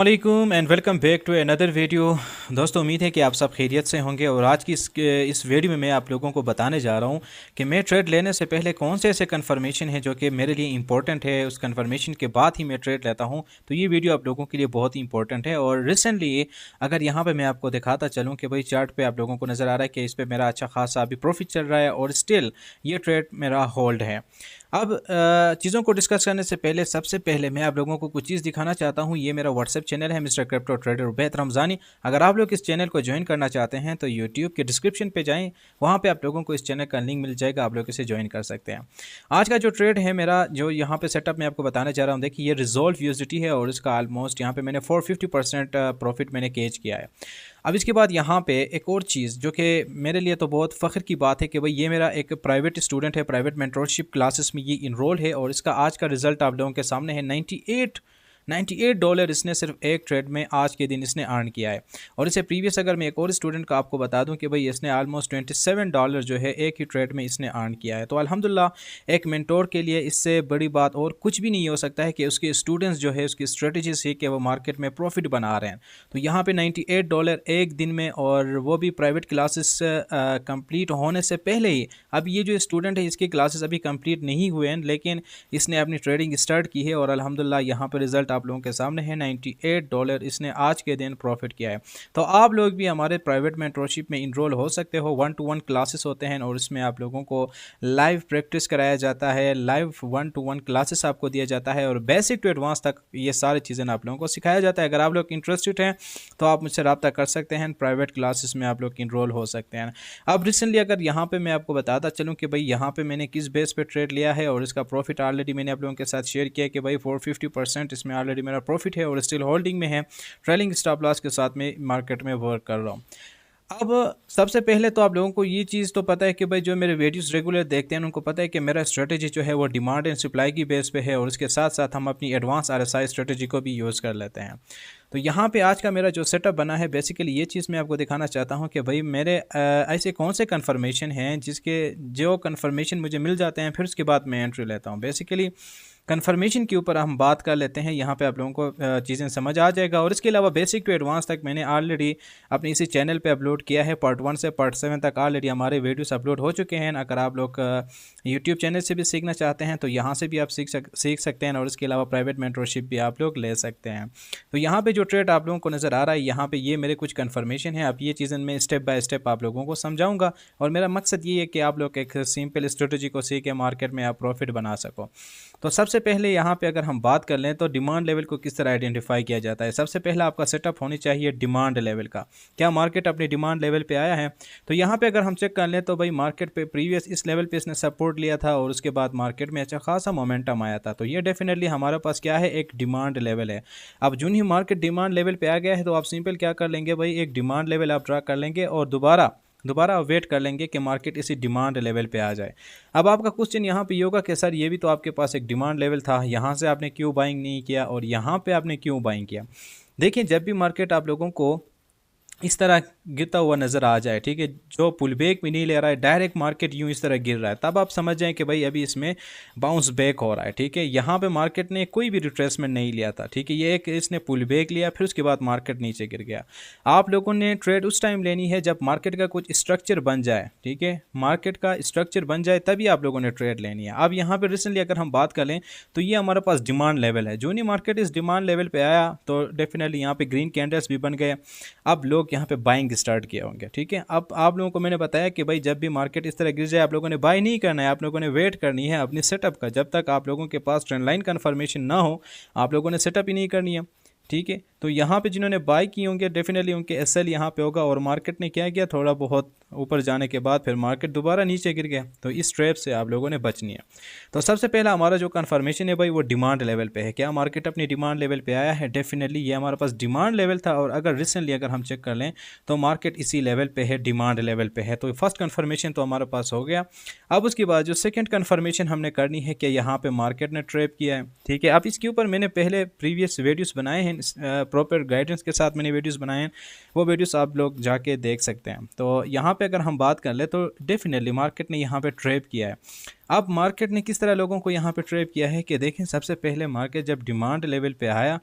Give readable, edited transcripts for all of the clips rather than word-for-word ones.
वालेकुम and welcome back to another video. दोस्तों, उम्मीद है कि आप सब खैरियत से होंगे और आज की इस वीडियो में मैं आप लोगों को बताने जा रहा हूं कि मैं ट्रेड लेने से पहले कौन से ऐसे कन्फर्मेशन है जो कि मेरे लिए इंपॉर्टेंट है, उस कन्फर्मेशन के बाद ही मैं ट्रेड लेता हूं। तो ये वीडियो आप लोगों के लिए बहुत ही इंपॉर्टेंट है। और रिसेंटली अगर यहाँ पर मैं आपको दिखाता चलूँ कि भाई चार्ट पर आप लोगों को नज़र आ रहा है कि इस पर मेरा अच्छा खासा अभी प्रॉफिट चल रहा है और स्टिल ये ट्रेड मेरा होल्ड है। अब चीज़ों को डिस्कस करने से पहले सबसे पहले मैं आप लोगों को कुछ चीज़ दिखाना चाहता हूँ। ये मेरा व्हाट्सएप चैनल है mister crypto trader Ubaid Ramzani. अगर आप लोग इस चैनल को ज्वाइन करना चाहते हैं तो यूट्यूब के डिस्क्रिप्शन पे जाएं, वहाँ पे आप लोगों को इस चैनल का लिंक मिल जाएगा, आप लोग इसे ज्वाइन कर सकते हैं। आज का जो ट्रेड है मेरा, जो यहाँ पे सेटअप मैं आपको बताने जा रहा हूँ, देखिए ये रिजॉल्व यूएसडीटी है और इसका ऑलमोस्ट यहाँ पे मैंने 450% प्रॉफिट मैंने कैच किया है। अब इसके बाद यहाँ पे एक और चीज़ जो कि मेरे लिए तो बहुत फ़ख्र की बात है कि भाई ये मेरा एक प्राइवेट स्टूडेंट है, प्राइवेट मेंटरशिप क्लासेस में ये इनरोल है और इसका आज का रिज़ल्ट आप लोगों के सामने है। 98 डॉलर इसने सिर्फ एक ट्रेड में आज के दिन इसने अर्न किया है। और इससे प्रीवियस अगर मैं एक और स्टूडेंट का आपको बता दूं कि भाई इसने ऑलमोस्ट 27 डॉलर जो है एक ही ट्रेड में इसने अर्न किया है। तो अल्हम्दुलिल्लाह एक मेंटोर के लिए इससे बड़ी बात और कुछ भी नहीं हो सकता है कि उसके स्टूडेंट्स जो है उसकी स्ट्रेटजी सीख के वो मार्केट में प्रॉफिट बना रहे हैं। तो यहाँ पे 98 डॉलर एक दिन में, और वो भी प्राइवेट क्लासेस कंप्लीट होने से पहले ही। अब ये जो स्टूडेंट है इसकी क्लासेस अभी कंप्लीट नहीं हुए हैं, लेकिन इसने अपनी ट्रेडिंग स्टार्ट की है और अल्हम्दुलिल्लाह यहाँ पर रिजल्ट आप लोगों के सामने है। 98 डॉलर इसने आज के दिन प्रॉफिट किया है। तो आप लोग भी हमारे प्राइवेट मेंटरशिप में इनरोल हो सकते हो। 1-to-1 क्लासेस होते हैं और इसमें आप लोगों को लाइव प्रैक्टिस कराया जाता है, लाइव 1-to-1 क्लासेस आपको दिया जाता है और बेसिक टू एडवांस तक ये सारी चीज़ें आप लोगों को सिखाया जाता है। अगर आप लोग इंटरेस्टेड हैं तो आप मुझसे रब्ता कर सकते हैं, प्राइवेट क्लासेस में आप लोग इनरोल हो सकते हैं। अब रिसेंटली अगर यहाँ पे मैं आपको बताता चलूँ कि भाई यहाँ पे मैंने किस बेस पे ट्रेड लिया है और इसका प्रॉफिट ऑलरेडी मैंने आप लोगों के साथ शेयर किया कि भाई 450% इसमें ऑलरेडी मेरा प्रॉफिट है और स्टिल होल्डिंग में है। ट्रेलिंग स्टॉप लॉस के साथ में मार्केट में वर्क कर रहा हूँ। अब सबसे पहले तो आप लोगों को ये चीज़ तो पता है कि भाई जो मेरे वीडियोस रेगुलर देखते हैं उनको पता है कि मेरा स्ट्रेटजी जो है वो डिमांड एंड सप्लाई की बेस पे है और उसके साथ साथ हम अपनी एडवांस आरएसआई स्ट्रेटजी को भी यूज़ कर लेते हैं। तो यहाँ पे आज का मेरा जो सेटअप बना है, बेसिकली ये चीज़ मैं आपको दिखाना चाहता हूँ कि भाई मेरे ऐसे कौन से कन्फर्मेशन हैं जिसके जो कन्फर्मेशन मुझे मिल जाते हैं फिर उसके बाद मैं एंट्री लेता हूँ। बेसिकली कन्फर्मेशन के ऊपर हम बात कर लेते हैं, यहाँ पे आप लोगों को चीज़ें समझ आ जाएगा। और इसके अलावा बेसिक टू एडवांस तक मैंने ऑलरेडी अपने इसी चैनल पे अपलोड किया है। पार्ट 1 से पार्ट 7 तक ऑलरेडी हमारे वीडियोस अपलोड हो चुके हैं। अगर आप लोग यूट्यूब चैनल से भी सीखना चाहते हैं तो यहाँ से भी आप सीख सकते हैं और इसके अलावा प्राइवेट मेंटरशिप भी आप लोग ले सकते हैं। तो यहाँ पर जो ट्रेड आप लोगों को नज़र आ रहा है, यहाँ पर ये मेरे कुछ कन्फर्मेशन है। अब ये चीज़ें मैं स्टेप बाय स्टेप आप लोगों को समझाऊँगा और मेरा मकसद ये है कि आप लोग एक सिंपल स्ट्रेटजी को सीख के मार्केट में आप प्रॉफिट बना सको। तो सबसे पहले यहाँ पे अगर हम बात कर लें तो डिमांड लेवल को किस तरह आइडेंटिफाई किया जाता है। सबसे पहला आपका सेटअप होनी चाहिए डिमांड लेवल का। क्या मार्केट अपने डिमांड लेवल पे आया है? तो यहाँ पे अगर हम चेक कर लें तो भाई मार्केट पे प्रीवियस इस लेवल पे इसने सपोर्ट लिया था और उसके बाद मार्केट में अच्छा खासा मोमेंटम आया था। तो ये डेफिनेटली हमारे पास क्या है, एक डिमांड लेवल है। अब जो ही मार्केट डिमांड लेवल पे आ गया है तो आप सिंपल क्या कर लेंगे भाई, एक डिमांड लेवल आप ड्रा कर लेंगे और दोबारा वेट कर लेंगे कि मार्केट इसी डिमांड लेवल पे आ जाए। अब आपका क्वेश्चन यहाँ पे होगा कि सर ये भी तो आपके पास एक डिमांड लेवल था, यहाँ से आपने क्यों बाइंग नहीं किया और यहाँ पे आपने क्यों बाइंग किया? देखिए, जब भी मार्केट आप लोगों को इस तरह गिरता हुआ नज़र आ जाए, ठीक है, जो पुल बैक भी नहीं ले रहा है, डायरेक्ट मार्केट यूं इस तरह गिर रहा है, तब आप समझ जाएं कि भाई अभी इसमें बाउंस बैक हो रहा है। ठीक है, यहाँ पे मार्केट ने कोई भी रिट्रेसमेंट नहीं लिया था। ठीक है, ये एक इसने पुल बैक लिया, फिर उसके बाद मार्केट नीचे गिर गया। आप लोगों ने ट्रेड उस टाइम लेनी है जब मार्केट का कुछ स्ट्रक्चर बन जाए। ठीक है, मार्केट का स्ट्रक्चर बन जाए तभी आप लोगों ने ट्रेड लेनी है। अब यहाँ पर रिसेंटली अगर हम बात कर लें तो ये हमारे पास डिमांड लेवल है। जो नहीं मार्केट इस डिमांड लेवल पर आया तो डेफिनेटली यहाँ पे ग्रीन कैंडल्स भी बन गए। अब लोग यहाँ पे बाइंग स्टार्ट किए होंगे। ठीक है, अब आप लोगों को मैंने बताया कि भाई जब भी मार्केट इस तरह गिर जाए आप लोगों ने बाय नहीं करना है, आप लोगों ने वेट करनी है अपनी सेटअप का। जब तक आप लोगों के पास ट्रेंड लाइन कन्फर्मेशन ना हो आप लोगों ने सेटअप ही नहीं करनी है। ठीक है, तो यहाँ पे जिन्होंने बाय किए होंगे डेफिनेटली उनके एसएल यहाँ पे होगा और मार्केट ने क्या किया, थोड़ा बहुत ऊपर जाने के बाद फिर मार्केट दोबारा नीचे गिर गया। तो इस ट्रैप से आप लोगों ने बचनी है। तो सबसे पहला हमारा जो कन्फर्मेशन है भाई वो डिमांड लेवल पे है। क्या मार्केट अपनी डिमांड लेवल पे आया है? डेफिनेटली ये हमारे पास डिमांड लेवल था और अगर रिसेंटली अगर हम चेक कर लें तो मार्केट इसी लेवल पे है, डिमांड लेवल पे है। तो फर्स्ट कन्फर्मेशन तो हमारे पास हो गया। अब उसके बाद जो सेकेंड कन्फर्मेशन हमने करनी है कि यहाँ पे मार्केट ने ट्रैप किया है। ठीक है, अब इसके ऊपर मैंने पहले प्रीवियस वीडियोस बनाए हैं, प्रॉपर गाइडेंस के साथ मैंने वीडियोस बनाए हैं, वो वीडियोस आप लोग जाके देख सकते हैं। तो यहाँ पे अगर हम बात कर ले तो डेफिनेटली मार्केट ने यहाँ पे ट्रैप किया है। अब मार्केट ने किस तरह लोगों को यहाँ पे ट्रैप किया है कि देखें, सबसे पहले मार्केट जब डिमांड लेवल पे आया,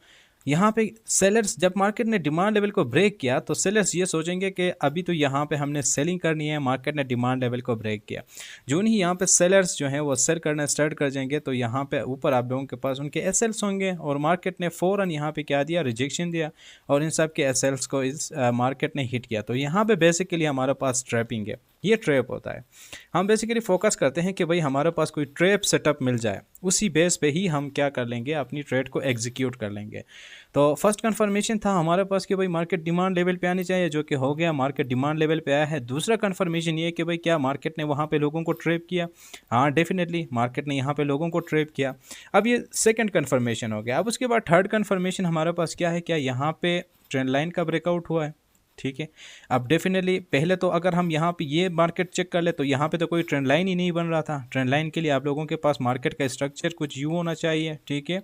यहाँ पे सेलर्स जब मार्केट ने डिमांड लेवल को ब्रेक किया तो सेलर्स ये सोचेंगे कि अभी तो यहाँ पे हमने सेलिंग करनी है, मार्केट ने डिमांड लेवल को ब्रेक किया। जो नहीं यहाँ पे सेलर्स जो हैं वो सेल करना स्टार्ट कर जाएंगे तो यहाँ पे ऊपर आप लोगों के पास उनके एसएल्स होंगे और मार्केट ने फ़ौरन यहाँ पे क्या दिया, रिजेक्शन दिया और इन सब के एसएल्स को इस मार्केट ने हिट किया। तो यहाँ पे बेसिकली हमारे पास ट्रैपिंग है, ये ट्रैप होता है। हम बेसिकली फोकस करते हैं कि भाई हमारे पास कोई ट्रैप सेटअप मिल जाए, उसी बेस पे ही हम क्या कर लेंगे, अपनी ट्रेड को एग्जीक्यूट कर लेंगे। तो फर्स्ट कंफर्मेशन था हमारे पास कि भाई मार्केट डिमांड लेवल पे आनी चाहिए, जो कि हो गया, मार्केट डिमांड लेवल पे आया है। दूसरा कंफर्मेशन ये है कि भाई क्या मार्केट ने वहाँ पे लोगों को ट्रैप किया? हाँ डेफिनेटली मार्केट ने यहाँ पे लोगों को ट्रैप किया। अब ये सेकंड कंफर्मेशन हो गया। अब उसके बाद थर्ड कंफर्मेशन हमारे पास क्या है, क्या यहाँ पे ट्रेंड लाइन का ब्रेकआउट हुआ है? ठीक है, अब डेफिनेटली पहले तो अगर हम यहाँ पे ये मार्केट चेक कर ले तो यहाँ पे तो कोई ट्रेंड लाइन ही नहीं बन रहा था। ट्रेंड लाइन के लिए आप लोगों के पास मार्केट का स्ट्रक्चर कुछ यूँ होना चाहिए, ठीक है।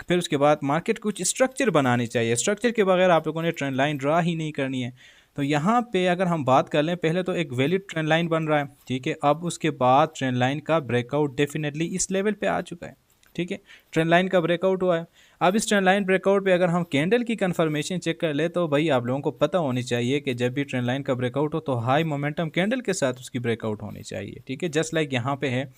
फिर उसके बाद मार्केट कुछ स्ट्रक्चर बनानी चाहिए, स्ट्रक्चर के बगैर आप लोगों ने ट्रेंड लाइन ड्रा ही नहीं करनी है। तो यहाँ पे अगर हम बात कर लें, पहले तो एक वैलिड ट्रेंड लाइन बन रहा है, ठीक है। अब उसके बाद ट्रेंड लाइन का ब्रेकआउट डेफिनेटली इस लेवल पे आ चुका है, ठीक है। ट्रेंड लाइन का ब्रेकआउट हुआ है। अब इस ट्रेंड लाइन ब्रेकआउट पे अगर हम कैंडल की कंफर्मेशन चेक कर ले तो भाई आप लोगों को पता होनी चाहिए कि जब भी ट्रेंड लाइन का ब्रेकआउट हो तो हाई मोमेंटम कैंडल के साथ उसकी ब्रेकआउट होनी चाहिए, ठीक है। जस्ट लाइक यहाँ पे है,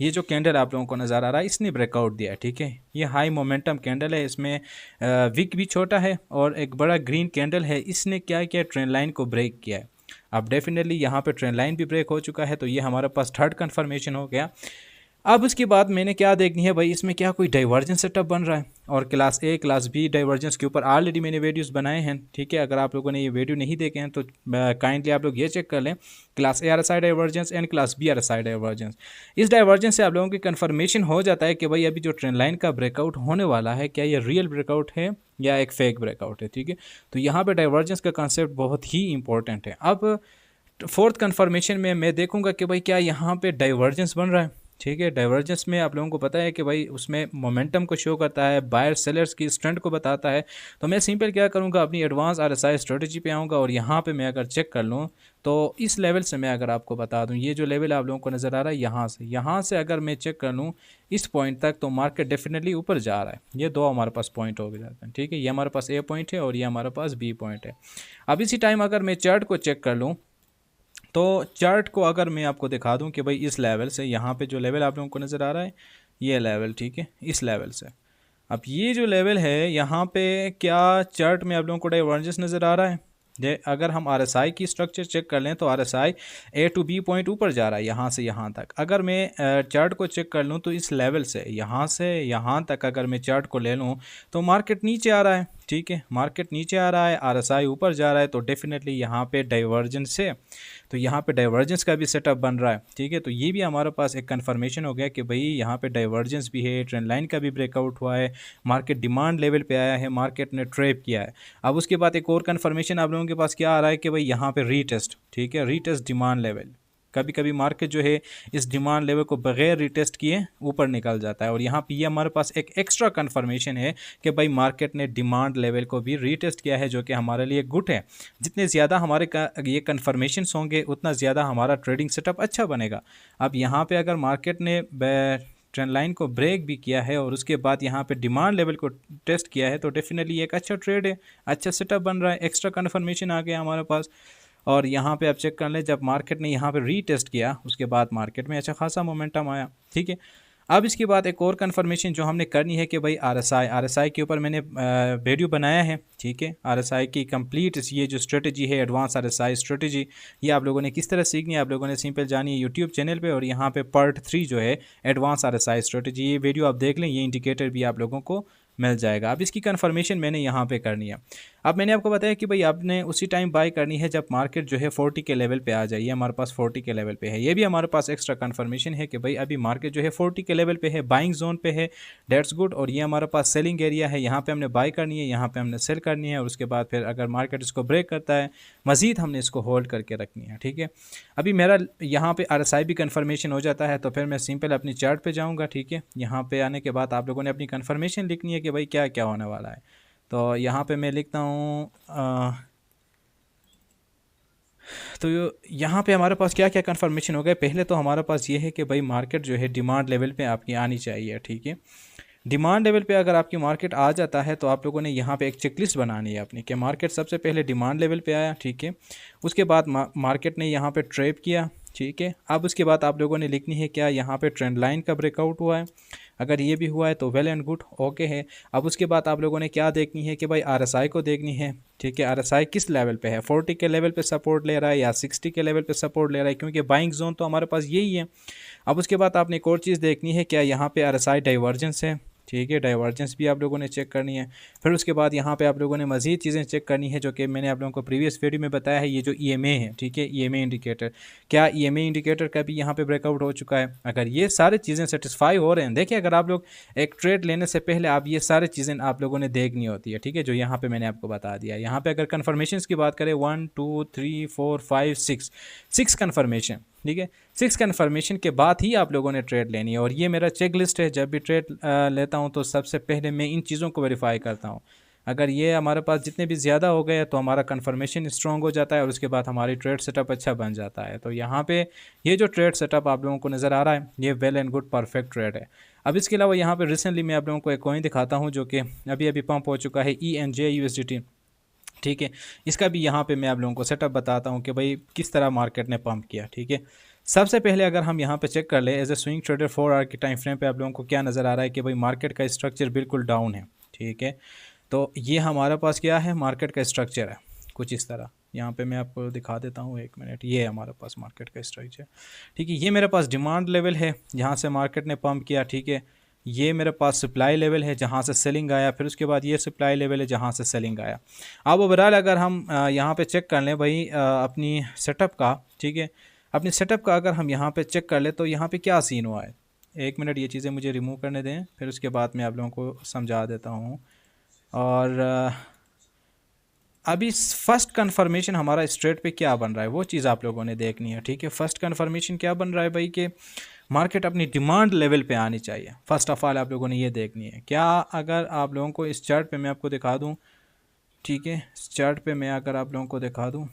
ये जो कैंडल आप लोगों को नज़र आ रहा है इसने ब्रेकआउट दिया है, ठीक है। ये हाई मोमेंटम कैंडल है, इसमें विक भी छोटा है और एक बड़ा ग्रीन कैंडल है, इसने क्या किया, ट्रेंड लाइन को ब्रेक किया है। अब डेफिनेटली यहाँ पे ट्रेंड लाइन भी ब्रेक हो चुका है, तो ये हमारे पास थर्ड कंफर्मेशन हो गया। अब उसके बाद मैंने क्या देखनी है भाई, इसमें क्या कोई डाइवर्जेंस सेटअप बन रहा है? और class A class B divergence के ऊपर ऑलरेडी मैंने वीडियोस बनाए हैं, ठीक है। अगर आप लोगों ने ये वीडियो नहीं देखे हैं तो काइंडली आप लोग ये चेक कर लें, class A RSI divergence and class B RSI divergence. इस डाइवर्जेंस से आप लोगों की कन्फर्मेशन हो जाता है कि भाई अभी जो ट्रेंड लाइन का ब्रेकआउट होने वाला है, क्या ये रियल ब्रेकआउट है या एक फेक ब्रेकआउट है, ठीक है। तो यहाँ पर डाइवर्जेंस का कॉन्सेप्ट बहुत ही इंपॉर्टेंट है। अब फोर्थ कन्फर्मेशन में मैं देखूंगा कि भाई क्या यहाँ पे डाइवर्जेंस बन रहा है, ठीक है। डाइवर्जेंस में आप लोगों को पता है कि भाई उसमें मोमेंटम को शो करता है, बायर सेलर्स की स्ट्रेंथ को बताता है। तो मैं सिंपल क्या करूँगा, अपनी एडवांस आरएसआई स्ट्रेटजी पे आऊँगा और यहाँ पे मैं अगर चेक कर लूँ तो इस लेवल से मैं अगर आपको बता दूँ, ये जो लेवल आप लोगों को नज़र आ रहा है यहाँ से अगर मैं चेक कर लूँ इस पॉइंट तक, तो मार्केट डेफिनेटली ऊपर जा रहा है। ये दो हमारे पास पॉइंट हो जाते हैं, ठीक है। ये हमारे पास ए पॉइंट है और ये हमारे पास बी पॉइंट है। अब इसी टाइम अगर मैं चार्ट को चेक कर लूँ तो चार्ट को अगर मैं आपको दिखा दूं कि भाई इस लेवल से यहाँ पे जो लेवल आप लोगों को नज़र आ रहा है ये लेवल, ठीक है, इस लेवल से अब ये जो लेवल है यहाँ पे क्या चार्ट में आप लोगों को डाइवर्जेंस नज़र आ रहा है? अगर हम आरएसआई की स्ट्रक्चर चेक कर लें तो RSI A to B point ऊपर जा रहा है यहाँ से यहाँ तक। अगर मैं चार्ट को चेक कर लूँ तो इस लेवल से यहाँ तक अगर मैं चार्ट को ले लूँ तो मार्केट नीचे आ रहा है, ठीक है। मार्केट नीचे आ रहा है, आरएसआई ऊपर जा रहा है, तो डेफिनेटली यहाँ पे डाइवर्जेंस है, तो यहाँ पे डाइवर्जेंस का भी सेटअप बन रहा है, ठीक है। तो ये भी हमारे पास एक कंफर्मेशन हो गया कि भाई यहाँ पे डाइवर्जेंस भी है, ट्रेंड लाइन का भी ब्रेकआउट हुआ है, मार्केट डिमांड लेवल पे आया है, मार्केट ने ट्रैप किया है। अब उसके बाद एक और कंफर्मेशन आप लोगों के पास क्या आ रहा है कि भाई यहाँ पे रीटेस्ट, ठीक है, रीटेस्ट डिमांड लेवल। कभी कभी मार्केट जो है इस डिमांड लेवल को बगैर रिटेस्ट किए ऊपर निकल जाता है, और यहाँ पे ये हमारे पास एक एक्स्ट्रा कंफर्मेशन है कि भाई मार्केट ने डिमांड लेवल को भी रीटेस्ट किया है, जो कि हमारे लिए गुड है। जितने ज़्यादा हमारे ये कंफर्मेशन होंगे उतना ज़्यादा हमारा ट्रेडिंग सेटअप अच्छा बनेगा। अब यहाँ पे अगर मार्केट ने ट्रेंड लाइन को ब्रेक भी किया है और उसके बाद यहाँ पे डिमांड लेवल को टेस्ट किया है, तो डेफिनेटली एक अच्छा ट्रेड है, अच्छा सेटअप बन रहा है, एक्स्ट्रा कंफर्मेशन आ गया हमारे पास। और यहाँ पे आप चेक कर लें, जब मार्केट ने यहाँ पे रीटेस्ट किया उसके बाद मार्केट में अच्छा खासा मोमेंटम आया, ठीक है। अब इसके बाद एक और कंफर्मेशन जो हमने करनी है कि भाई आरएसआई के ऊपर मैंने वीडियो बनाया है, ठीक है। आरएसआई की कंप्लीट ये जो स्ट्रेटजी है, एडवांस आरएसआई स्ट्रेटजी, ये आप लोगों ने किस तरह सीखनी है, आप लोगों ने सिंपल जानी है यूट्यूब चैनल पे, और यहाँ पे पार्ट 3 जो है एडवांस आरएसआई स्ट्रेटजी, ये वीडियो आप देख लें, ये इंडिकेटर भी आप लोगों को मिल जाएगा। अब इसकी कंफर्मेशन मैंने यहाँ पे करनी है। अब मैंने आपको बताया कि भाई आपने उसी टाइम बाय करनी है जब मार्केट जो है 40 के लेवल पे आ जाइए, हमारे पास 40 के लेवल पे है। ये भी हमारे पास एक्स्ट्रा कंफर्मेशन है कि भाई अभी मार्केट जो है 40 के लेवल पे है, बाइंग जोन पे है, डेट्स गुड। और ये हमारे पास सेलिंग एरिया है, यहाँ पे हमने बाय करनी है, यहाँ पे हमने सेल करनी है, और उसके बाद फिर अगर मार्केट इसको ब्रेक करता है मज़ीद हमने इसको होल्ड करके रखनी है, ठीक है। अभी मेरा यहाँ पे आरएसआई भी कंफर्मेशन हो जाता है, तो फिर मैं सिंपल अपनी चार्ट पे जाऊँगा, ठीक है। यहाँ पे आने के बाद आप लोगों ने अपनी कंफर्मेशन लिखनी है कि भाई क्या क्या होने वाला है। तो यहाँ पे मैं लिखता हूँ तो यहाँ पे हमारे पास क्या क्या कंफर्मेशन हो गए। पहले तो हमारे पास ये है कि भाई मार्केट जो है डिमांड लेवल पे आपकी आनी चाहिए, ठीक है। डिमांड लेवल पे अगर आपकी मार्केट आ जाता है तो आप लोगों ने यहाँ पे एक चेकलिस्ट बनानी है अपनी, कि मार्केट सबसे पहले डिमांड लेवल पे आया, ठीक है, उसके बाद मार्केट ने यहाँ पे ट्रेप किया, ठीक है, अब उसके बाद आप लोगों ने लिखनी है क्या यहाँ पे ट्रेंड लाइन का ब्रेकआउट हुआ है, अगर ये भी हुआ है तो वेल एंड गुड, ओके है। अब उसके बाद आप लोगों ने क्या देखनी है कि भाई आरएसआई को देखनी है, ठीक है, आरएसआई किस लेवल पे है, 40 के लेवल पे सपोर्ट ले रहा है या 60 के लेवल पे सपोर्ट ले रहा है, क्योंकि बाइंग जोन तो हमारे पास यही है। अब उसके बाद आपने एक और चीज़ देखनी है, क्या यहाँ पे आरएसआई डाइवर्जेंस है, ठीक है, डाइवर्जेंस भी आप लोगों ने चेक करनी है। फिर उसके बाद यहाँ पे आप लोगों ने मज़ीद चीज़ें चेक करनी है जो कि मैंने आप लोगों को प्रीवियस वीडियो में बताया है, ये जो ईएमए है, ठीक है, ईएमए इंडिकेटर, क्या ईएमए इंडिकेटर का भी यहाँ पे ब्रेकआउट हो चुका है। अगर ये सारी चीज़ें सेटिस्फाई हो रहे हैं, देखिए अगर आप लोग एक ट्रेड लेने से पहले आप ये सारी चीज़ें आप लोगों ने देखनी होती है, ठीक है, जो यहाँ पे मैंने आपको बता दिया। यहाँ पे अगर कन्फर्मेशन की बात करें 1 2 3 4 5 6 कन्फर्मेशन, ठीक है, 6 कन्फर्मेशन के बाद ही आप लोगों ने ट्रेड लेनी है। और ये मेरा चेक लिस्ट है, जब भी ट्रेड लेता हूँ तो सबसे पहले मैं इन चीज़ों को वेरीफाई करता हूँ। अगर ये हमारे पास जितने भी ज़्यादा हो गए तो हमारा कन्फर्मेशन स्ट्रॉन्ग हो जाता है और उसके बाद हमारी ट्रेड सेटअप अच्छा बन जाता है। तो यहाँ पे ये जो ट्रेड सेटअप आप लोगों को नज़र आ रहा है, ये well and good perfect trade है। अब इसके अलावा यहाँ पे रिसेंटली मैं आप लोगों को एक कॉइन दिखाता हूँ जो कि अभी अभी पंप हो चुका है, ENJ USDT, ठीक है, इसका भी यहाँ पे मैं आप लोगों को सेटअप बताता हूँ कि भाई किस तरह मार्केट ने पंप किया, ठीक है। सबसे पहले अगर हम यहाँ पे चेक कर ले as a swing trader 4 hour के टाइम फ्रेम पे आप लोगों को क्या नज़र आ रहा है कि भाई मार्केट का स्ट्रक्चर बिल्कुल डाउन है, ठीक है। तो ये हमारे पास क्या है, मार्केट का स्ट्रक्चर है कुछ इस तरह। यहाँ पे मैं आपको दिखा देता हूँ, एक मिनट, ये है हमारे पास मार्केट का स्ट्रक्चर, ठीक है। ये मेरे पास डिमांड लेवल है जहाँ से मार्केट ने पंप किया, ठीक है। ये मेरे पास सप्लाई लेवल है जहाँ से सेलिंग आया, फिर उसके बाद ये सप्लाई लेवल है जहाँ से सेलिंग आया। अब ओवरऑल अगर हम यहाँ पे चेक कर लें भाई अपनी सेटअप का, ठीक है, अपनी सेटअप का अगर हम यहाँ पे चेक कर ले तो यहाँ पे क्या सीन हुआ है। एक मिनट, ये चीज़ें मुझे रिमूव करने दें, फिर उसके बाद मैं आप लोगों को समझा देता हूँ। और अभी फर्स्ट कन्फर्मेशन हमारा स्ट्रेट पे क्या बन रहा है वो चीज़ आप लोगों ने देखनी है, ठीक है। फर्स्ट कन्फर्मेशन क्या बन रहा है भाई कि मार्केट अपनी डिमांड लेवल पे आनी चाहिए, फर्स्ट ऑफ ऑल आप लोगों ने ये देखनी है। क्या अगर आप लोगों को इस चार्ट पे मैं आपको दिखा दूँ, ठीक है, इस चार्ट पे मैं अगर आप लोगों को दिखा दूँ,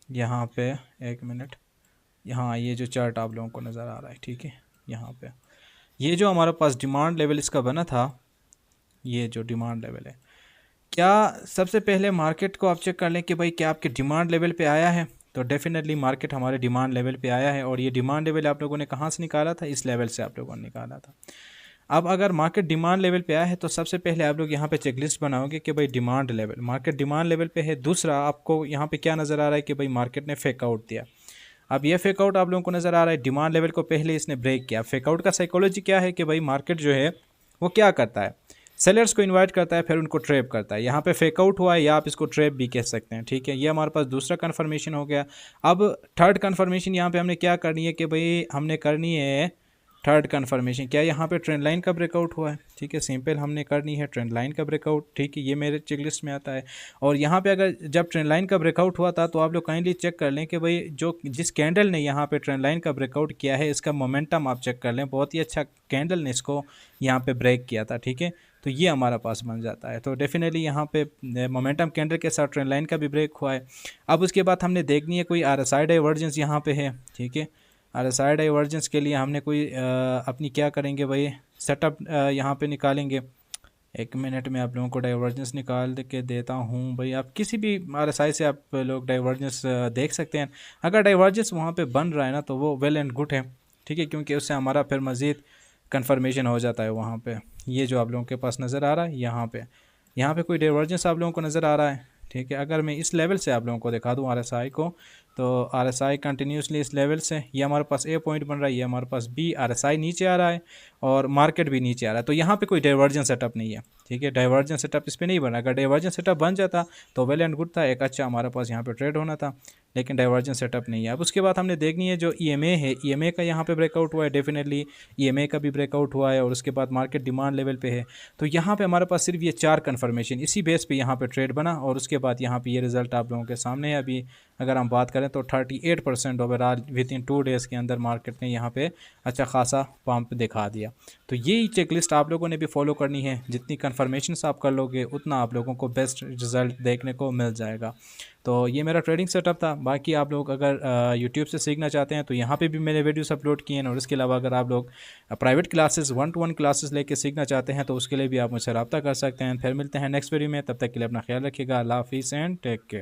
यहाँ पे एक मिनट, यहाँ ये जो चार्ट आप लोगों को नज़र आ रहा है, ठीक है, यहाँ पे ये जो हमारे पास डिमांड लेवल इसका बना था, ये जो डिमांड लेवल है, क्या सबसे पहले मार्केट को आप चेक कर लें कि भाई क्या आपके डिमांड लेवल पे आया है। तो डेफिनेटली मार्केट हमारे डिमांड लेवल पे आया है और ये डिमांड लेवल आप लोगों ने कहाँ से निकाला था, इस लेवल से आप लोगों ने निकाला था। अब अगर मार्केट डिमांड लेवल पे आया है तो सबसे पहले आप लोग यहाँ पे चेकलिस्ट बनाओगे कि भाई demand level, market demand level पे है। दूसरा आपको यहाँ पे क्या नज़र आ रहा है कि भाई मार्केट ने फेक आउट दिया। अब ये फेकआउट आप लोगों को नज़र आ रहा है, डिमांड लेवल को पहले इसने ब्रेक किया। फेकआउट का साइकोलॉजी क्या है कि भाई मार्केट जो है वो क्या करता है, सेलर्स को इनवाइट करता है, फिर उनको ट्रैप करता है। यहाँ पे फेकआउट हुआ है या आप इसको ट्रैप भी कह सकते हैं, ठीक है। ये हमारे पास दूसरा कन्फर्मेशन हो गया। अब थर्ड कन्फर्मेशन यहाँ पे हमने क्या करनी है कि भाई हमने करनी है थर्ड कन्फर्मेशन, क्या यहाँ पे ट्रेंड लाइन का ब्रेकआउट हुआ है, ठीक है। सिंपल हमने करनी है ट्रेंड लाइन का ब्रेकआउट, ठीक है, ये मेरे चेकलिस्ट में आता है। और यहाँ पे अगर जब ट्रेंड लाइन का ब्रेकआउट हुआ था तो आप लोग काइंडली चेक कर लें कि भाई जो जिस कैंडल ने यहाँ पे ट्रेंड लाइन का ब्रेकआउट किया है इसका मोमेंटम आप चेक कर लें, बहुत ही अच्छा कैंडल ने इसको यहाँ पे ब्रेक किया था, ठीक है। तो ये हमारा पास बन जाता है। तो डेफिनेटली यहाँ पे मोमेंटम कैंडल के साथ ट्रेंड लाइन का भी ब्रेक हुआ है। अब उसके बाद हमने देखनी है कोई RSI डाइवर्जेंस यहाँ पे है, ठीक है। RSI डाइवर्जेंस के लिए हमने कोई अपनी क्या करेंगे भाई सेटअप यहाँ पे निकालेंगे। एक मिनट में आप लोगों को डाइवर्जेंस निकाल के देता हूँ भाई। आप किसी भी RSI से आप लोग डाइवर्जेंस देख सकते हैं। अगर डाइवर्जेंस वहाँ पे बन रहा है ना तो वो वेल एंड गुड है, ठीक है, क्योंकि उससे हमारा फिर मज़ीद कन्फर्मेशन हो जाता है वहाँ पे। ये जो आप लोगों के पास नज़र आ रहा है यहाँ पे कोई डाइवर्जेंस आप लोगों को नज़र आ रहा है, ठीक है। अगर मैं इस लेवल से आप लोगों को दिखा दूँ RSI को, तो RSI कंटिन्यूसली इस लेवल से ये हमारे पास A पॉइंट बन रहा है, ये हमारे पास B, RSI नीचे आ रहा है और मार्केट भी नीचे आ रहा है। तो यहाँ पे कोई डाइवर्जन सेटअप नहीं है, ठीक है, डाइवर्जन सेटअप इस पर नहीं बना। अगर डाइवर्जन सेटअप बन जाता तो वेल एंड गुड था, एक अच्छा हमारे पास यहाँ पे ट्रेड होना था, लेकिन डाइवर्जन सेटअप नहीं है। अब उसके बाद हमने देखनी है जो EMA है, EMA का यहाँ पे ब्रेकआउट हुआ है, डेफिनेटली EMA का भी ब्रेकआउट हुआ है और उसके बाद मार्केट डिमांड लेवल पे है। तो यहाँ पे हमारे पास सिर्फ ये 4 कन्फर्मेशन, इसी बेस पे यहाँ पे ट्रेड बना और उसके बाद यहाँ पे ये रिज़ल्ट आप लोगों के सामने है। अभी अगर हम बात करें तो 38% ओवरऑल विद इन 2 डेज़ के अंदर मार्केट ने यहाँ पे अच्छा खासा पंप दिखा दिया। तो यही चेकलिस्ट आप लोगों ने भी फॉलो करनी है। जितनी कन्फर्मेशंस आप कर लोगे उतना आप लोगों को बेस्ट रिज़ल्ट देखने को मिल जाएगा। तो ये मेरा ट्रेडिंग सेटअप था। बाकी आप लोग अगर यूट्यूब से सीखना चाहते हैं तो यहाँ पे भी मैंने वीडियोस अपलोड किए हैं, और इसके अलावा अगर आप लोग प्राइवेट क्लासेस 1-to-1 क्लासेस लेके सीखना चाहते हैं तो उसके लिए भी आप मुझसे रब्ता कर सकते हैं। फिर मिलते हैं नेक्स्ट वीडियो में, तब तक के लिए अपना ख्याल रखिएगा। अल्लाह हाफिज़ एंड टेक केयर।